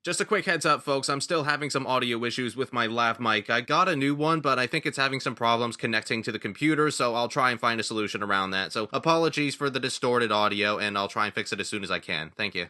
Just a quick heads up, folks, I'm still having some audio issues with my lav mic. I got a new one, but I think it's having some problems connecting to the computer, so I'll try and find a solution around that. So apologies for the distorted audio, and I'll try and fix it as soon as I can. Thank you.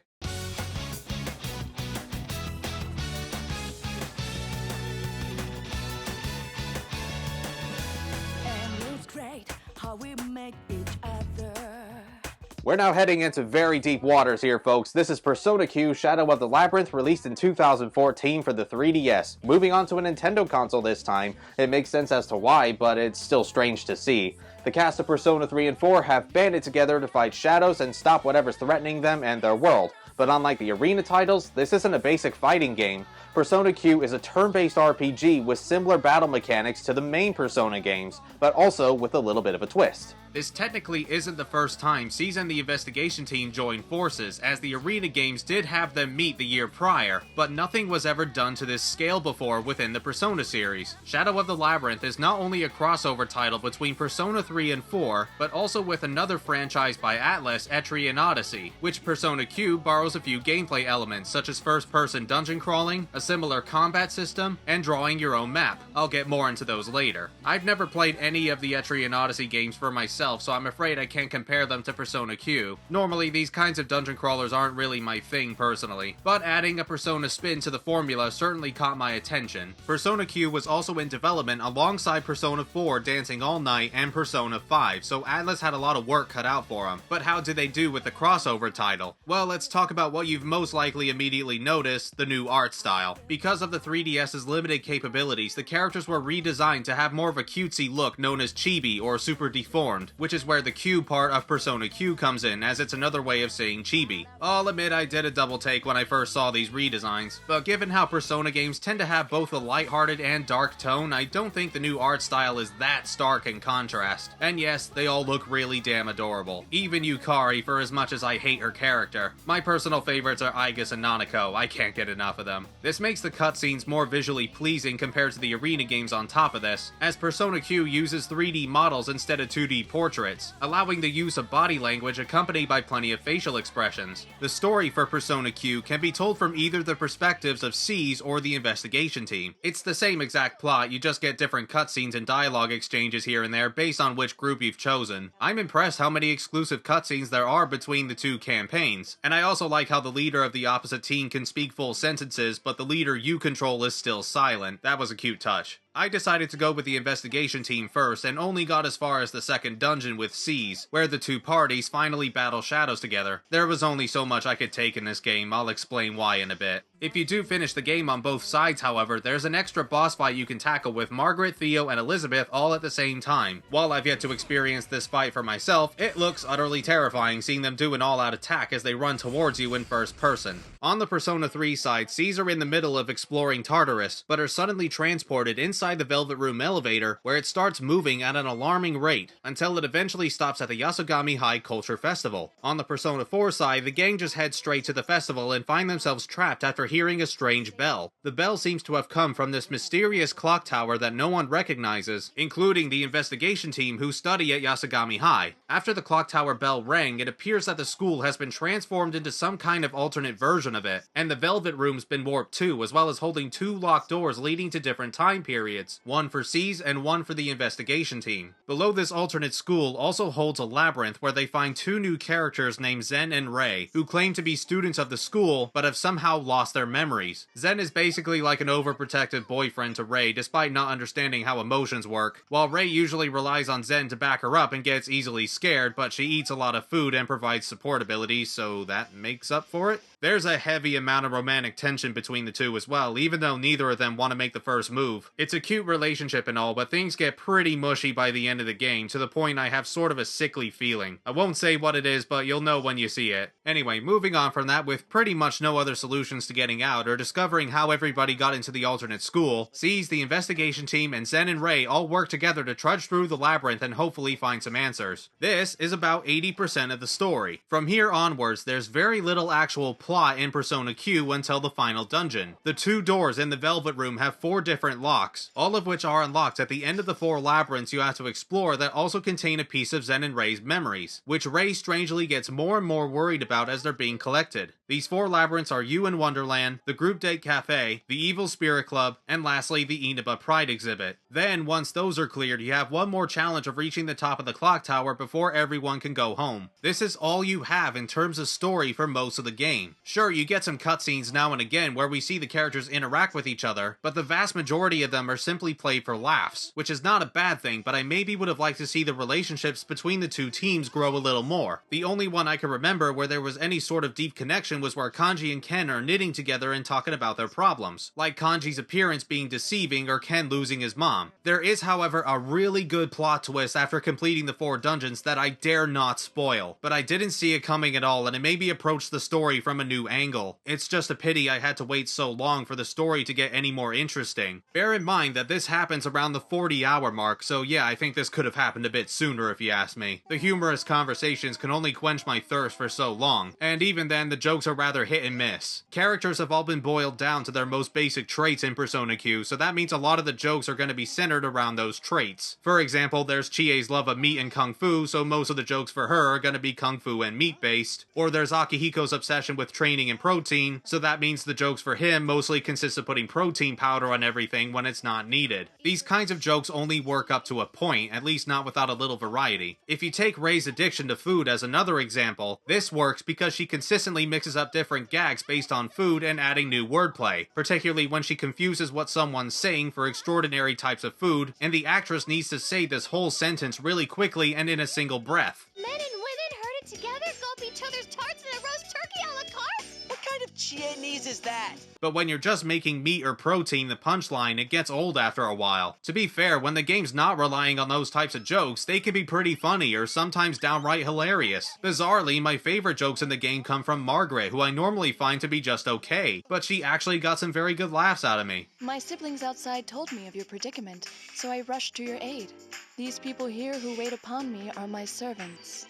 We're now heading into very deep waters here, folks. This is Persona Q Shadow of the Labyrinth, released in 2014 for the 3DS. Moving on to a Nintendo console this time. It makes sense as to why, but it's still strange to see. The cast of Persona 3 and 4 have banded together to fight shadows and stop whatever's threatening them and their world. But unlike the arena titles, this isn't a basic fighting game. Persona Q is a turn-based RPG with similar battle mechanics to the main Persona games, but also with a little bit of a twist. This technically isn't the first time SEES and the investigation team joined forces, as the arena games did have them meet the year prior, but nothing was ever done to this scale before within the Persona series. Shadow of the Labyrinth is not only a crossover title between Persona 3 and 4, but also with another franchise by Atlus, Etrian Odyssey, which Persona Q borrows a few gameplay elements such as first-person dungeon crawling, a similar combat system, and drawing your own map. I'll get more into those later. I've never played any of the Etrian Odyssey games for myself, so I'm afraid I can't compare them to Persona Q. Normally, these kinds of dungeon crawlers aren't really my thing personally, but adding a Persona spin to the formula certainly caught my attention. Persona Q was also in development alongside Persona 4 Dancing All Night and Persona 5, so Atlus had a lot of work cut out for them. But how did they do with the crossover title? Well, let's talk about what you've most likely immediately noticed, the new art style. Because of the 3DS's limited capabilities, the characters were redesigned to have more of a cutesy look known as chibi or super deformed, which is where the Q part of Persona Q comes in, as it's another way of saying chibi. I'll admit I did a double take when I first saw these redesigns, but given how Persona games tend to have both a lighthearted and dark tone, I don't think the new art style is that stark in contrast. And yes, they all look really damn adorable. Even Yukari, for as much as I hate her character. My personal favorites are Aigis and Nanako, I can't get enough of them. This makes the cutscenes more visually pleasing compared to the arena games on top of this, as Persona Q uses 3D models instead of 2D portraits, allowing the use of body language accompanied by plenty of facial expressions. The story for Persona Q can be told from either the perspectives of SEES or the investigation team. It's the same exact plot, you just get different cutscenes and dialogue exchanges here and there based on which group you've chosen. I'm impressed how many exclusive cutscenes there are between the two campaigns, and I also like how the leader of the opposite team can speak full sentences, but the leader you control is still silent. That was a cute touch. I decided to go with the investigation team first, and only got as far as the second dungeon with SEES, where the two parties finally battle shadows together. There was only so much I could take in this game, I'll explain why in a bit. If you do finish the game on both sides, however, there's an extra boss fight you can tackle with Margaret, Theo, and Elizabeth all at the same time. While I've yet to experience this fight for myself, it looks utterly terrifying seeing them do an all-out attack as they run towards you in first person. On the Persona 3 side, SEES are in the middle of exploring Tartarus, but are suddenly transported inside the Velvet Room elevator, where it starts moving at an alarming rate, until it eventually stops at the Yasogami High Culture Festival. On the Persona 4 side, the gang just head straight to the festival and find themselves trapped after hearing a strange bell. The bell seems to have come from this mysterious clock tower that no one recognizes, including the investigation team who study at Yasogami High. After the clock tower bell rang, it appears that the school has been transformed into some kind of alternate version of it, and the Velvet Room's been warped too, as well as holding two locked doors leading to different time periods, one for SEES and one for the investigation team. Below this alternate school also holds a labyrinth where they find two new characters named Zen and Rei, who claim to be students of the school, but have somehow lost their memories. Zen is basically like an overprotective boyfriend to Rei despite not understanding how emotions work, while Rei usually relies on Zen to back her up and gets easily scared, but she eats a lot of food and provides support abilities, so that makes up for it. There's a heavy amount of romantic tension between the two as well, even though neither of them want to make the first move. It's a cute relationship and all, but things get pretty mushy by the end of the game, to the point I have sort of a sickly feeling. I won't say what it is, but you'll know when you see it. Anyway, moving on from that, with pretty much no other solutions to getting out or discovering how everybody got into the alternate school, SEES, the investigation team, and Zen and Rei all work together to trudge through the labyrinth and hopefully find some answers. This is about 80% of the story. From here onwards, there's very little actual plot in Persona Q until the final dungeon. The two doors in the Velvet Room have 4 different locks, all of which are unlocked at the end of the 4 labyrinths you have to explore that also contain a piece of Zen and Rei's memories, which Rei strangely gets more and more worried about as they're being collected. These 4 labyrinths are You in Wonderland, Clan, the Group Date Cafe, the Evil Spirit Club, and lastly the Inaba Pride exhibit. Then, once those are cleared, you have one more challenge of reaching the top of the clock tower before everyone can go home. This is all you have in terms of story for most of the game. Sure, you get some cutscenes now and again where we see the characters interact with each other, but the vast majority of them are simply played for laughs, which is not a bad thing, but I maybe would have liked to see the relationships between the two teams grow a little more. The only one I can remember where there was any sort of deep connection was where Kanji and Ken are knitting together and talking about their problems, like Kanji's appearance being deceiving or Ken losing his mom. There is, however, a really good plot twist after completing the 4 dungeons that I dare not spoil, but I didn't see it coming at all, and it made me approach the story from a new angle. It's just a pity I had to wait so long for the story to get any more interesting. Bear in mind that this happens around the 40-hour mark, so yeah, I think this could have happened a bit sooner if you ask me. The humorous conversations can only quench my thirst for so long, and even then the jokes are rather hit and miss. Characters have all been boiled down to their most basic traits in Persona Q, so that means a lot of the jokes are going to be centered around those traits. For example, there's Chie's love of meat and kung fu, so most of the jokes for her are going to be kung fu and meat based. Or there's Akihiko's obsession with training and protein, so that means the jokes for him mostly consist of putting protein powder on everything when it's not needed. These kinds of jokes only work up to a point, at least not without a little variety. If you take Rei's addiction to food as another example, this works because she consistently mixes up different gags based on food and adding new wordplay, particularly when she confuses what someone's saying for extraordinary types of food, and the actress needs to say this whole sentence really quickly and in a single breath. Men and women herded together, gulp each other's tarts and a roast turkey a la carte? What kind of Chianese is that? But when you're just making meat or protein the punchline, it gets old after a while. To be fair, when the game's not relying on those types of jokes, they can be pretty funny or sometimes downright hilarious. Bizarrely, my favorite jokes in the game come from Margaret, who I normally find to be just okay, but she actually got some very good laughs out of me. My siblings outside told me of your predicament, so I rushed to your aid. These people here who wait upon me are my servants.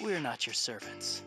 We're not your servants.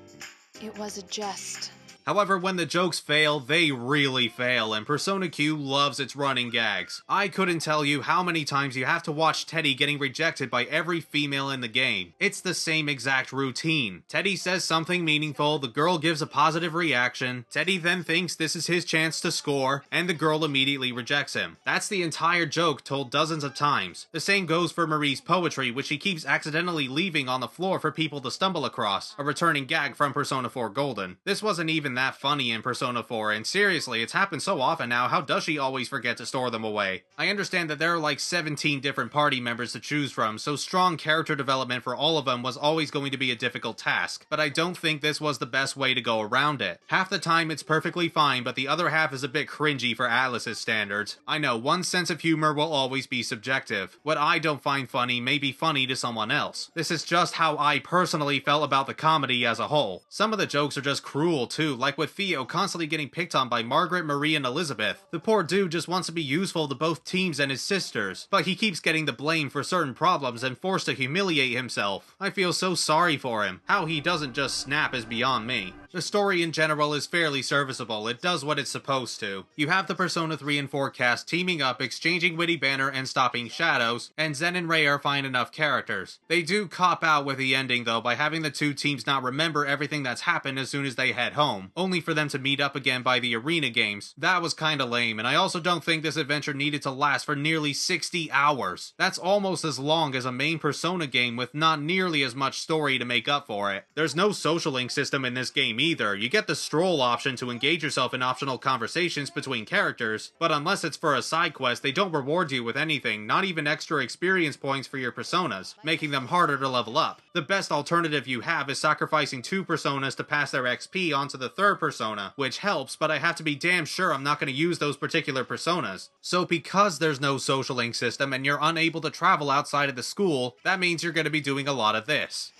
It was a jest. However, when the jokes fail, they really fail, and Persona Q loves its running gags. I couldn't tell you how many times you have to watch Teddy getting rejected by every female in the game. It's the same exact routine. Teddy says something meaningful, the girl gives a positive reaction, Teddy then thinks this is his chance to score, and the girl immediately rejects him. That's the entire joke told dozens of times. The same goes for Marie's poetry, which she keeps accidentally leaving on the floor for people to stumble across, a returning gag from Persona 4 Golden. This wasn't even that funny in Persona 4, and seriously, it's happened so often now, how does she always forget to store them away? I understand that there are like 17 different party members to choose from, so strong character development for all of them was always going to be a difficult task, but I don't think this was the best way to go around it. Half the time it's perfectly fine, but the other half is a bit cringy for Atlus's standards. I know, one's sense of humor will always be subjective. What I don't find funny may be funny to someone else. This is just how I personally felt about the comedy as a whole. Some of the jokes are just cruel too, like with Theo constantly getting picked on by Margaret, Marie, and Elizabeth. The poor dude just wants to be useful to both teams and his sisters, but he keeps getting the blame for certain problems and forced to humiliate himself. I feel so sorry for him. How he doesn't just snap is beyond me. The story in general is fairly serviceable, it does what it's supposed to. You have the Persona 3 and 4 cast teaming up, exchanging witty banter and stopping shadows, and Zen and Rei are fine enough characters. They do cop out with the ending though by having the two teams not remember everything that's happened as soon as they head home, only for them to meet up again by the arena games. That was kinda lame, and I also don't think this adventure needed to last for nearly 60 hours. That's almost as long as a main Persona game with not nearly as much story to make up for it. There's no social link system in this game either. You get the stroll option to engage yourself in optional conversations between characters, but unless it's for a side quest, they don't reward you with anything, not even extra experience points for your personas, making them harder to level up. The best alternative you have is sacrificing 2 personas to pass their XP onto the third persona, which helps, but I have to be damn sure I'm not going to use those particular personas. So because there's no social link system and you're unable to travel outside of the school, that means you're going to be doing a lot of this.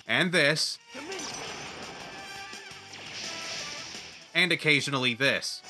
And this. And occasionally this.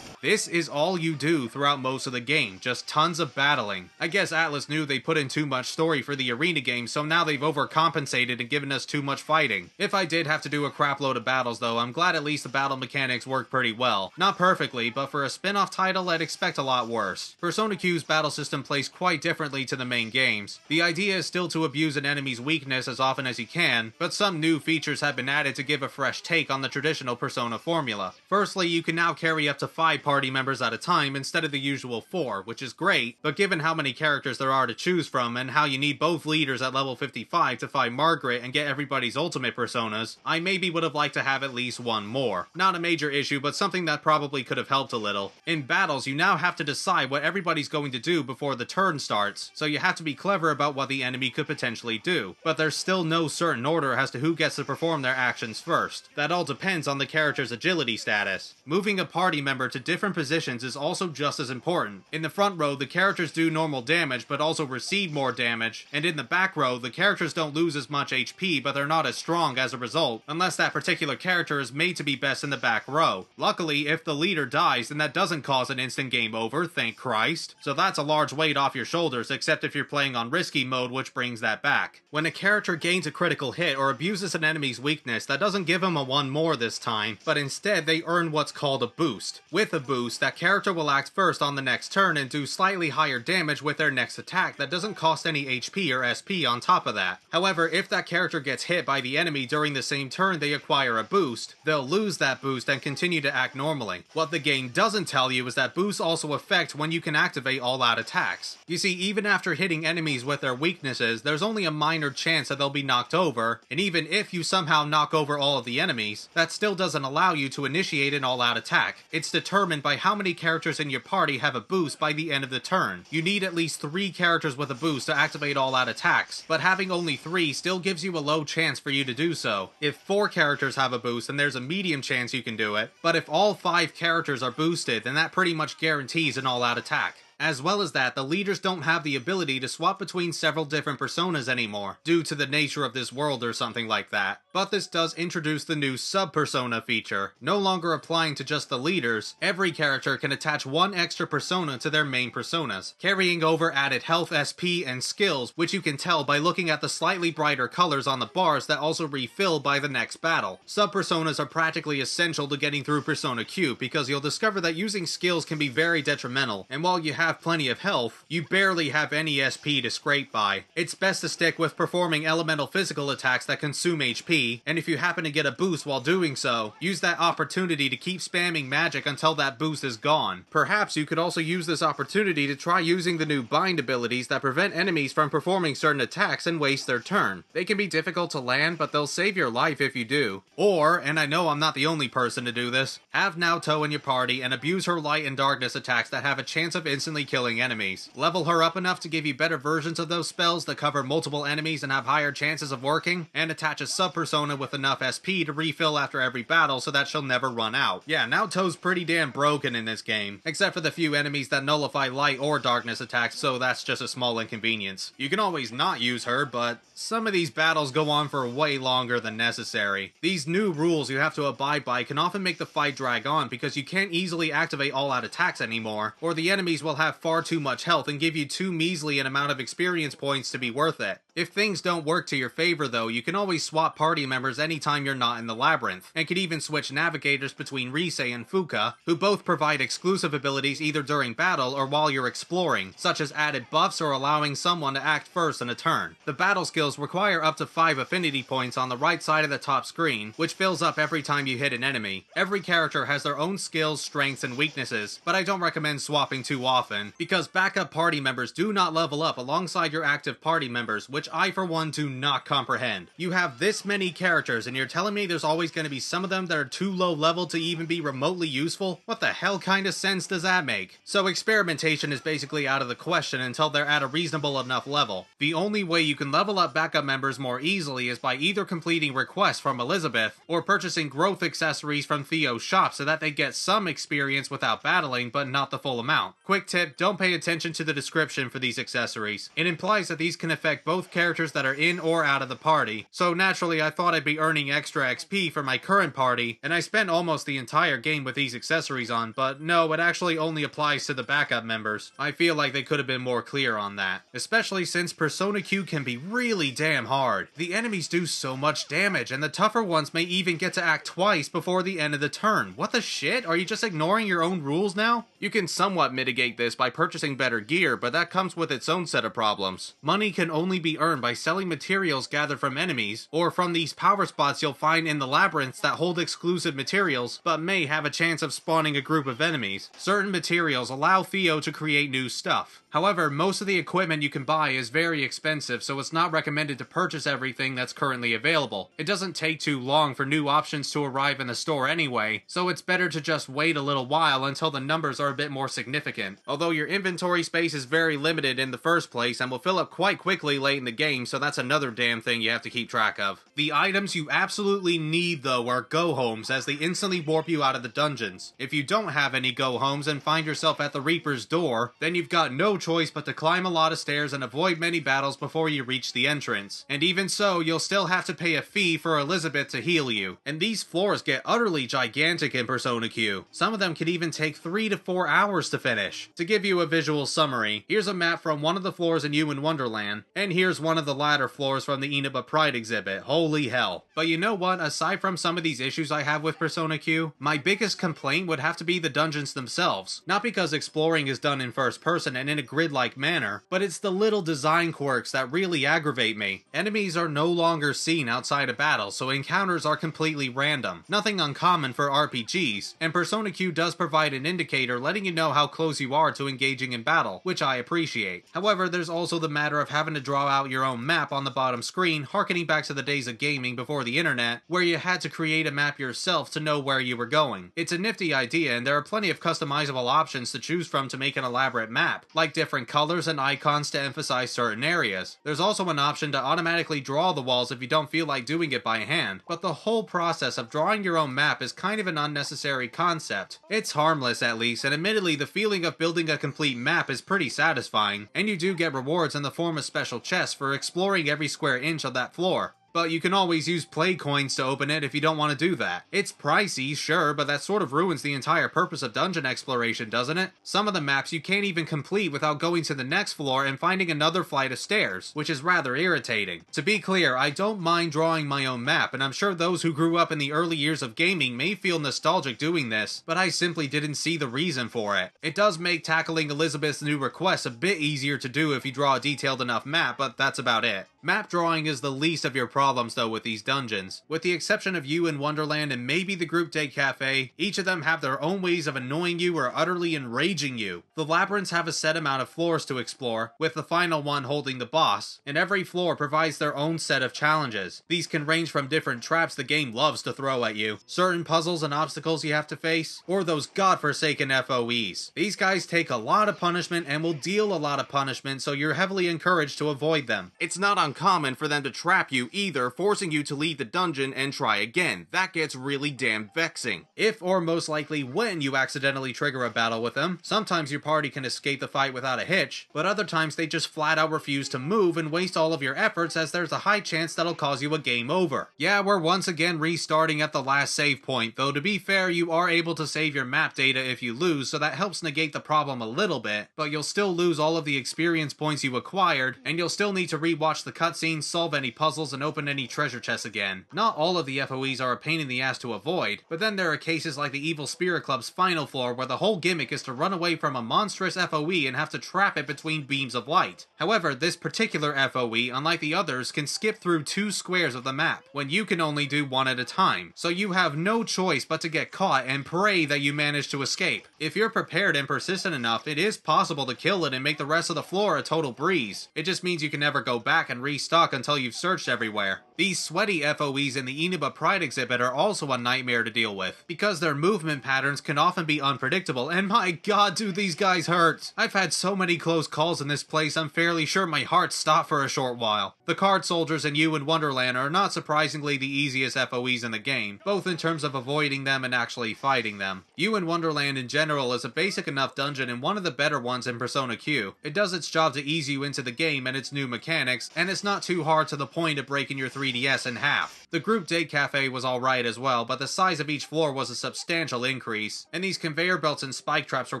This is all you do throughout most of the game, just tons of battling. I guess Atlus knew they put in too much story for the arena game, so now they've overcompensated and given us too much fighting. If I did have to do a crapload of battles though, I'm glad at least the battle mechanics work pretty well. Not perfectly, but for a spin-off title I'd expect a lot worse. Persona Q's battle system plays quite differently to the main games. The idea is still to abuse an enemy's weakness as often as you can, but some new features have been added to give a fresh take on the traditional Persona formula. Firstly, you can now carry up to 5 party members at a time instead of the usual 4, which is great, but given how many characters there are to choose from and how you need both leaders at level 55 to fight Margaret and get everybody's ultimate personas, I maybe would have liked to have at least one more. Not a major issue, but something that probably could have helped a little. In battles, you now have to decide what everybody's going to do before the turn starts, so you have to be clever about what the enemy could potentially do. But there's still no certain order as to who gets to perform their actions first. That all depends on the character's agility status. Moving a party member to different positions is also just as important. In the front row, the characters do normal damage but also receive more damage, and in the back row, the characters don't lose as much HP but they're not as strong as a result, unless that particular character is made to be best in the back row. Luckily, if the leader dies, then that doesn't cause an instant game over, thank Christ. So that's a large weight off your shoulders, except if you're playing on risky mode, which brings that back. When a character gains a critical hit or abuses an enemy's weakness, that doesn't give them a 1 more this time, but instead they earn what's called a boost. With a boost, that character will act first on the next turn and do slightly higher damage with their next attack that doesn't cost any HP or SP on top of that. However, if that character gets hit by the enemy during the same turn they acquire a boost, they'll lose that boost and continue to act normally. What the game doesn't tell you is that boosts also affect when you can activate all-out attacks. You see, even after hitting enemies with their weaknesses, there's only a minor chance that they'll be knocked over, and even if you somehow knock over all of the enemies, that still doesn't allow you to initiate an all-out attack. It's determined by how many characters in your party have a boost by the end of the turn. You need at least 3 characters with a boost to activate all-out attacks, but having only 3 still gives you a low chance for you to do so. If 4 characters have a boost, then there's a medium chance you can do it, but if all 5 characters are boosted, then that pretty much guarantees an all-out attack. As well as that, the leaders don't have the ability to swap between several different personas anymore, due to the nature of this world or something like that. But this does introduce the new sub-persona feature. No longer applying to just the leaders, every character can attach 1 extra persona to their main personas, carrying over added health, SP, and skills, which you can tell by looking at the slightly brighter colors on the bars that also refill by the next battle. Sub-personas are practically essential to getting through Persona Q, because you'll discover that using skills can be very detrimental, and while you have plenty of health, you barely have any SP to scrape by. It's best to stick with performing elemental physical attacks that consume HP, and if you happen to get a boost while doing so, use that opportunity to keep spamming magic until that boost is gone. Perhaps you could also use this opportunity to try using the new bind abilities that prevent enemies from performing certain attacks and waste their turn. They can be difficult to land, but they'll save your life if you do. Or, and I know I'm not the only person to do this, have Naoto in your party and abuse her light and darkness attacks that have a chance of instantly killing enemies. Level her up enough to give you better versions of those spells that cover multiple enemies and have higher chances of working, and attach a sub-persona with enough SP to refill after every battle so that she'll never run out. Yeah, Naoto's pretty damn broken in this game, except for the few enemies that nullify light or darkness attacks, so that's just a small inconvenience. You can always not use her, but some of these battles go on for way longer than necessary. These new rules you have to abide by can often make the fight drag on because you can't easily activate all-out attacks anymore, or the enemies will have far too much health and give you too measly an amount of experience points to be worth it. If things don't work to your favor though, you can always swap party members anytime you're not in the Labyrinth, and can even switch navigators between Rise and Fuka, who both provide exclusive abilities either during battle or while you're exploring, such as added buffs or allowing someone to act first in a turn. The battle skills require up to 5 affinity points on the right side of the top screen, which fills up every time you hit an enemy. Every character has their own skills, strengths, and weaknesses, but I don't recommend swapping too often, because backup party members do not level up alongside your active party members, which I for one do not comprehend. You have this many characters and you're telling me there's always going to be some of them that are too low level to even be remotely useful? What the hell kind of sense does that make? So experimentation is basically out of the question until they're at a reasonable enough level. The only way you can level up backup members more easily is by either completing requests from Elizabeth, or purchasing growth accessories from Theo's shop so that they get some experience without battling, but not the full amount. Quick tip, don't pay attention to the description for these accessories. It implies that these can affect both characters that are in or out of the party, so naturally I thought I'd be earning extra XP for my current party, and I spent almost the entire game with these accessories on, but no, it actually only applies to the backup members. I feel like they could have been more clear on that, especially since Persona Q can be really damn hard. The enemies do so much damage, and the tougher ones may even get to act twice before the end of the turn. What the shit? Are you just ignoring your own rules now? You can somewhat mitigate this by purchasing better gear, but that comes with its own set of problems. Money can only be earned by selling materials gathered from enemies, or from these power spots you'll find in the labyrinths that hold exclusive materials, but may have a chance of spawning a group of enemies. Certain materials allow Theo to create new stuff. However, most of the equipment you can buy is very expensive, so it's not recommended to purchase everything that's currently available. It doesn't take too long for new options to arrive in the store anyway, so it's better to just wait a little while until the numbers are a bit more significant. Although your inventory space is very limited in the first place and will fill up quite quickly late in the game, so that's another damn thing you have to keep track of. The items you absolutely need though are go-homes, as they instantly warp you out of the dungeons. If you don't have any go-homes and find yourself at the Reaper's door, then you've got no choice but to climb a lot of stairs and avoid many battles before you reach the entrance. And even so, you'll still have to pay a fee for Elizabeth to heal you. And these floors get utterly gigantic in Persona Q. Some of them can even take 3 to 4 hours to finish. To give you a visual summary, here's a map from one of the floors in You in Wonderland, and here's one of the latter floors from the Inaba Pride exhibit. Holy hell. But you know what, aside from some of these issues I have with Persona Q, my biggest complaint would have to be the dungeons themselves. Not because exploring is done in first person and in a grid-like manner, but it's the little design quirks that really aggravate me. Enemies are no longer seen outside of battle, so encounters are completely random. Nothing uncommon for RPGs, and Persona Q does provide an indicator letting you know how close you are to engaging in battle, which I appreciate. However, there's also the matter of having to draw out your own map on the bottom screen, harkening back to the days of gaming before the internet, where you had to create a map yourself to know where you were going. It's a nifty idea, and there are plenty of customizable options to choose from to make an elaborate map, like different colors and icons to emphasize certain areas. There's also an option to automatically draw the walls if you don't feel like doing it by hand, but the whole process of drawing your own map is kind of an unnecessary concept. It's harmless at least, and admittedly the feeling of building a complete map is pretty satisfying, and you do get rewards in the form of special chests for exploring every square inch of that floor. But you can always use play coins to open it if you don't want to do that. It's pricey, sure, but that sort of ruins the entire purpose of dungeon exploration, doesn't it? Some of the maps you can't even complete without going to the next floor and finding another flight of stairs, which is rather irritating. To be clear, I don't mind drawing my own map, and I'm sure those who grew up in the early years of gaming may feel nostalgic doing this, but I simply didn't see the reason for it. It does make tackling Elizabeth's new requests a bit easier to do if you draw a detailed enough map, but that's about it. Map drawing is the least of your problems though with these dungeons. With the exception of You in Wonderland and maybe the Group Day Cafe, each of them have their own ways of annoying you or utterly enraging you. The labyrinths have a set amount of floors to explore, with the final one holding the boss, and every floor provides their own set of challenges. These can range from different traps the game loves to throw at you, certain puzzles and obstacles you have to face, or those godforsaken FOEs. These guys take a lot of punishment and will deal a lot of punishment, so you're heavily encouraged to avoid them. It's not uncommon for them to trap you either, forcing you to leave the dungeon and try again. That gets really damn vexing. If, or most likely when, you accidentally trigger a battle with them, sometimes your party can escape the fight without a hitch, but other times they just flat out refuse to move and waste all of your efforts, as there's a high chance that'll cause you a game over. Yeah, we're once again restarting at the last save point, though to be fair, you are able to save your map data if you lose, so that helps negate the problem a little bit, but you'll still lose all of the experience points you acquired, and you'll still need to rewatch the cutscenes, solve any puzzles, and open any treasure chests again. Not all of the FOEs are a pain in the ass to avoid, but then there are cases like the Evil Spirit Club's final floor where the whole gimmick is to run away from a monstrous FOE and have to trap it between beams of light. However, this particular FOE, unlike the others, can skip through 2 squares of the map, when you can only do 1 at a time, so you have no choice but to get caught and pray that you manage to escape. If you're prepared and persistent enough, it is possible to kill it and make the rest of the floor a total breeze. It just means you can never go back and restock until you've searched everywhere. everywhere. These sweaty FOEs in the Inaba Pride exhibit are also a nightmare to deal with, because their movement patterns can often be unpredictable, and my god do these guys hurt! I've had so many close calls in this place I'm fairly sure my heart stopped for a short while. The card soldiers and You in Wonderland are not surprisingly the easiest FOEs in the game, both in terms of avoiding them and actually fighting them. You in Wonderland in general is a basic enough dungeon and one of the better ones in Persona Q. It does its job to ease you into the game and its new mechanics, and it's not too hard to the point of breaking your 3DS in half. The group date cafe was alright as well, but the size of each floor was a substantial increase, and these conveyor belts and spike traps were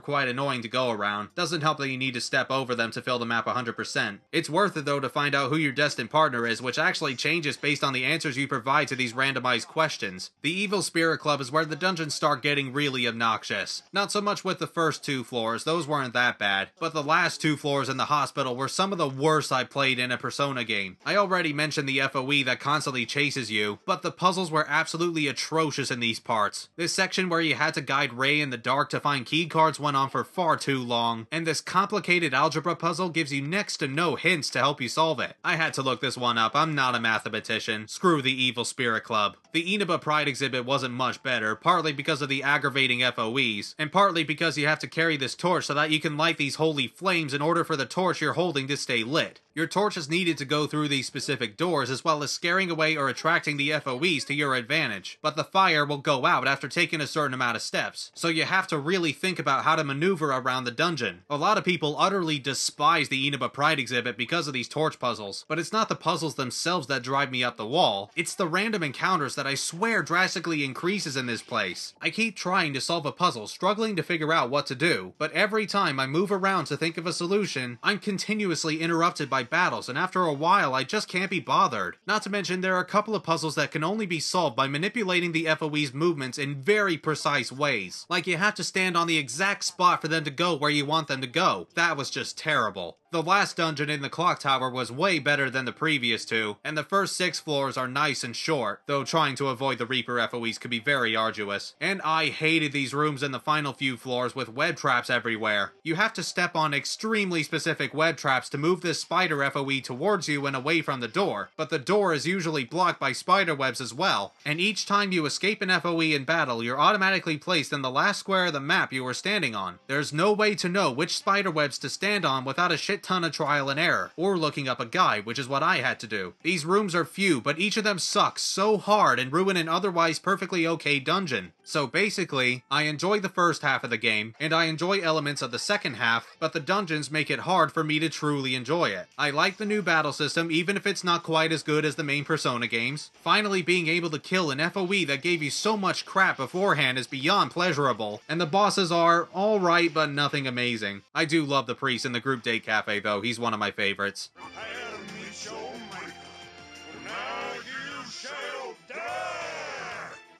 quite annoying to go around. Doesn't help that you need to step over them to fill the map 100%. It's worth it though to find out who your destined partner is, which actually changes based on the answers you provide to these randomized questions. The Evil Spirit Club is where the dungeons start getting really obnoxious. Not so much with the first 2 floors, those weren't that bad, but the last 2 floors in the hospital were some of the worst I played in a Persona game. I already mentioned the FOE that constantly chases you, but the puzzles were absolutely atrocious in these parts. This section where you had to guide Rei in the dark to find key cards went on for far too long, and this complicated algebra puzzle gives you next to no hints to help you solve it. I had to look this one up, I'm not a mathematician. Screw the Evil Spirit Club. The Inaba Pride exhibit wasn't much better, partly because of the aggravating FOEs, and partly because you have to carry this torch so that you can light these holy flames in order for the torch you're holding to stay lit. Your torch is needed to go through these specific doors as well as scaring away or attracting the FOEs to your advantage, but the fire will go out after taking a certain amount of steps, so you have to really think about how to maneuver around the dungeon. A lot of people utterly despise the Inaba Pride exhibit because of these torch puzzles, but it's not the puzzles themselves that drive me up the wall, it's the random encounters that I swear drastically increases in this place. I keep trying to solve a puzzle, struggling to figure out what to do, but every time I move around to think of a solution, I'm continuously interrupted by battles, and after a while I just can't be bothered. Not to mention there are a couple of puzzles that can only be solved by manipulating the FOE's movements in very precise ways. Like you have to stand on the exact spot for them to go where you want them to go. That was just terrible. The last dungeon in the clock tower was way better than the previous 2, and the first 6 floors are nice and short, though trying to avoid the Reaper FOEs could be very arduous. And I hated these rooms in the final few floors with web traps everywhere. You have to step on extremely specific web traps to move this spider FOE towards you and away from the door, but the door is usually blocked by spider webs as well, and each time you escape an FOE in battle, you're automatically placed in the last square of the map you were standing on. There's no way to know which spider webs to stand on without a shit ton of trial and error, or looking up a guide, which is what I had to do. These rooms are few, but each of them sucks so hard and ruin an otherwise perfectly okay dungeon. So basically, I enjoy the first half of the game, and I enjoy elements of the second half, but the dungeons make it hard for me to truly enjoy it. I like the new battle system, even if it's not quite as good as the main Persona games. Finally being able to kill an FOE that gave you so much crap beforehand is beyond pleasurable, and the bosses are alright but nothing amazing. I do love the priest in the group date cafe though, he's one of my favorites.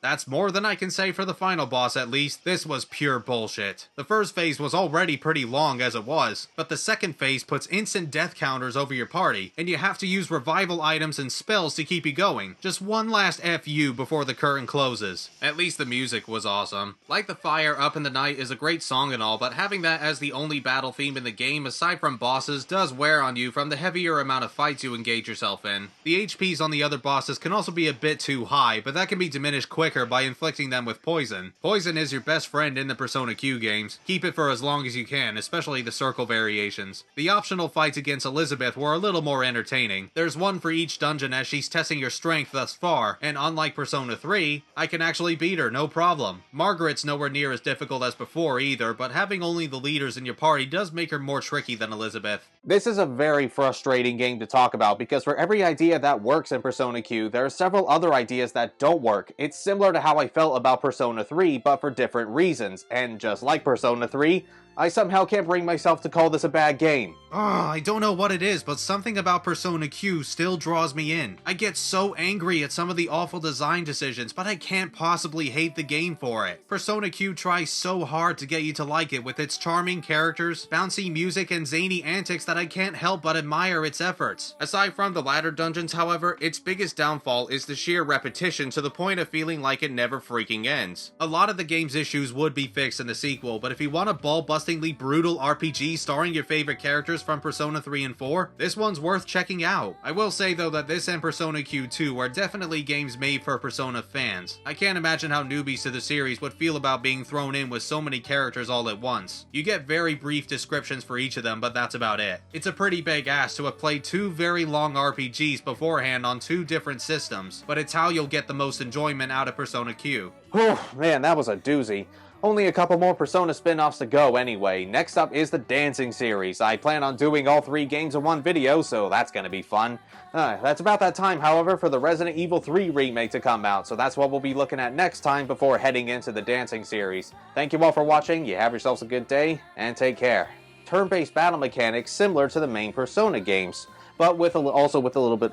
That's more than I can say for the final boss at least. This was pure bullshit. The first phase was already pretty long as it was, but the second phase puts instant death counters over your party, and you have to use revival items and spells to keep you going. Just one last FU before the curtain closes. At least the music was awesome. Like the Fire Up in the Night is a great song and all, but having that as the only battle theme in the game aside from bosses does wear on you from the heavier amount of fights you engage yourself in. The HPs on the other bosses can also be a bit too high, but that can be diminished quicker by inflicting them with poison. Poison is your best friend in the Persona Q games. Keep it for as long as you can, especially the circle variations. The optional fights against Elizabeth were a little more entertaining. There's one for each dungeon as she's testing your strength thus far, and unlike Persona 3, I can actually beat her no problem. Margaret's nowhere near as difficult as before either, but having only the leaders in your party does make her more tricky than Elizabeth. This is a very frustrating game to talk about because for every idea that works in Persona Q, there are several other ideas that don't work. It's similar to how I felt about Persona 3, but for different reasons, and just like Persona 3, I somehow can't bring myself to call this a bad game. I don't know what it is, but something about Persona Q still draws me in. I get so angry at some of the awful design decisions, but I can't possibly hate the game for it. Persona Q tries so hard to get you to like it with its charming characters, bouncy music, and zany antics that I can't help but admire its efforts. Aside from the latter dungeons, however, its biggest downfall is the sheer repetition to the point of feeling like it never freaking ends. A lot of the game's issues would be fixed in the sequel, but if you want a ball-busting disgustingly brutal RPG starring your favorite characters from Persona 3 and 4, this one's worth checking out. I will say though that this and Persona Q2 are definitely games made for Persona fans. I can't imagine how newbies to the series would feel about being thrown in with so many characters all at once. You get very brief descriptions for each of them, but that's about it. It's a pretty big ask to have played 2 very long RPGs beforehand on 2 different systems, but it's how you'll get the most enjoyment out of Persona Q. Whew, man, that was a doozy. Only a couple more Persona spin-offs to go anyway. Next up is the dancing series. I plan on doing all 3 games in one video, so that's gonna be fun. That's about that time, however, for the Resident Evil 3 remake to come out, so that's what we'll be looking at next time before heading into the dancing series. Thank you all for watching, you have yourselves a good day, and take care. Turn-based battle mechanics similar to the main Persona games, but also with a little bit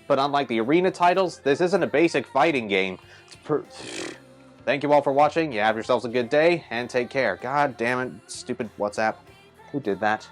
But unlike the arena titles, this isn't a basic fighting game. Thank you all for watching, you have yourselves a good day, and take care. God damn it, stupid WhatsApp. Who did that?